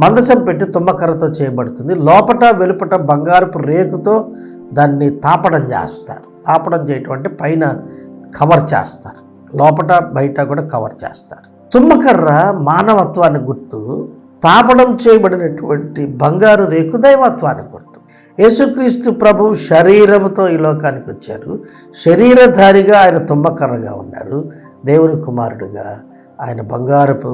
మందసం పెట్టి తుమ్మకర్రతో చేయబడుతుంది. లోపట వెలుపట బంగారపు రేకుతో దాన్ని తాపడం చేస్తారు. తాపడం చేయటం అంటే పైన కవర్ చేస్తారు, లోపట బయట కూడా కవర్ చేస్తారు. తుమ్మకర్ర మానవత్వాన్ని గుర్తు, తాపడం చేయబడినటువంటి బంగారు రేకు దైవత్వాన్ని గుర్తు. యేసుక్రీస్తు ప్రభు శరీరముతో ఈ లోకానికి వచ్చారు. శరీరధారిగా ఆయన తుమ్మకర్రగా ఉన్నారు. దేవుని కుమారుడుగా ఆయన బంగారపు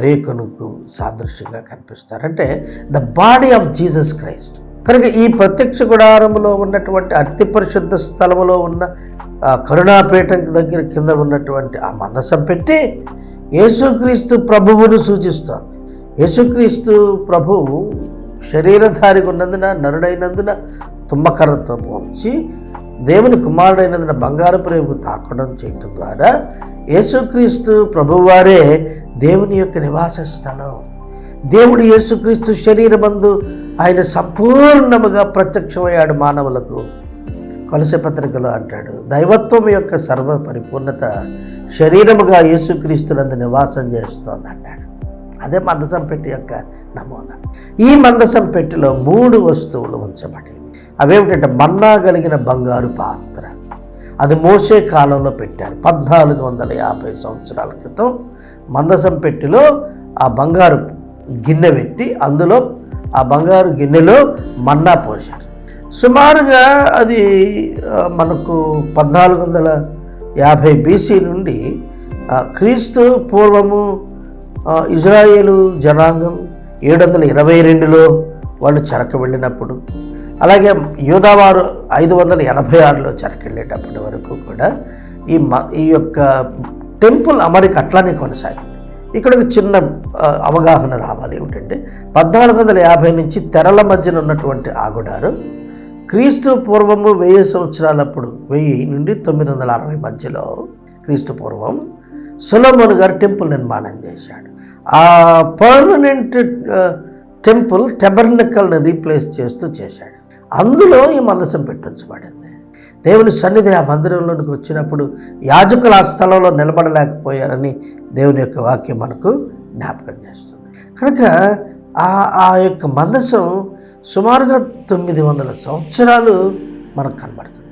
రేకునుకు సాదృశ్యంగా కనిపిస్తారు. అంటే the body of Jesus Christ. కనుక ఈ ప్రత్యక్ష గుడారములో ఉన్నటువంటి అతి పరిశుద్ధ స్థలములో ఉన్న కరుణాపీఠం దగ్గర కింద ఉన్నటువంటి ఆ మందసం పెట్టి యేసుక్రీస్తు ప్రభువును సూచిస్తోంది. యేసుక్రీస్తు ప్రభువు శరీరధారిగా ఉన్నందున, నరుడైనందున తుమ్మకర్రతో పోల్చి దేవుని కుమారుడైనందున బంగారపు రేపు తాకడం చేయటం ద్వారా యేసుక్రీస్తు ప్రభువారే దేవుని యొక్క నివాస స్థలం. దేవుడు యేసుక్రీస్తు శరీరమందు ఆయన సంపూర్ణముగా ప్రత్యక్షమయ్యాడు మానవులకు. కొలసీ పత్రికలో అంటాడు, దైవత్వం యొక్క సర్వ పరిపూర్ణత శరీరముగా యేసుక్రీస్తునందు నివాసం చేస్తోంది అన్నాడు. అదే మందసం పెట్టి యొక్క నమూనా. ఈ మందసం పెట్టిలో 3 వస్తువులు ఉంచబడేవి. అవేమిటంటే మన్నా కలిగిన బంగారు పాత్ర. అది మోసే కాలంలో పెట్టారు. 1450 సంవత్సరాల క్రితం మందసం పెట్టిలో ఆ బంగారు గిన్నె పెట్టి అందులో ఆ బంగారు గిన్నెలో మన్నా పోశారు. సుమారుగా అది మనకు 1450 BC నుండి క్రీస్తు పూర్వము ఇజ్రాయేలు జనాంగం 722లో వాళ్ళు చెరక వెళ్ళినప్పుడు, అలాగే యూదావారు 586లో చెరక వెళ్ళేటప్పటి వరకు కూడా ఈ యొక్క టెంపుల్ అమరిక అట్లానే కొనసాగింది. ఇక్కడ ఒక చిన్న అవగాహన రావాలి. ఏమిటంటే 1450 నుంచి తెరల మధ్యన ఉన్నటువంటి ఆ గుడారం క్రీస్తు పూర్వము 1000 సంవత్సరాలప్పుడు 1000 నుండి 960 మధ్యలో క్రీస్తు పూర్వం సొలొమోను గారు టెంపుల్ నిర్మాణం చేశాడు. ఆ పర్మనెంట్ టెంపుల్ టెబర్నకల్ని రీప్లేస్ చేశాడు. అందులో ఈ మందసం పెట్టించబడింది. దేవుని సన్నిధి ఆ మందిరంలోనికి వచ్చినప్పుడు యాజకులు ఆ స్థలంలో నిలబడలేకపోయారని దేవుని యొక్క వాక్యం మనకు జ్ఞాపకం చేస్తుంది. కనుక ఆ యొక్క మందసం సుమారుగా 900 సంవత్సరాలు మనకు కనబడుతుంది.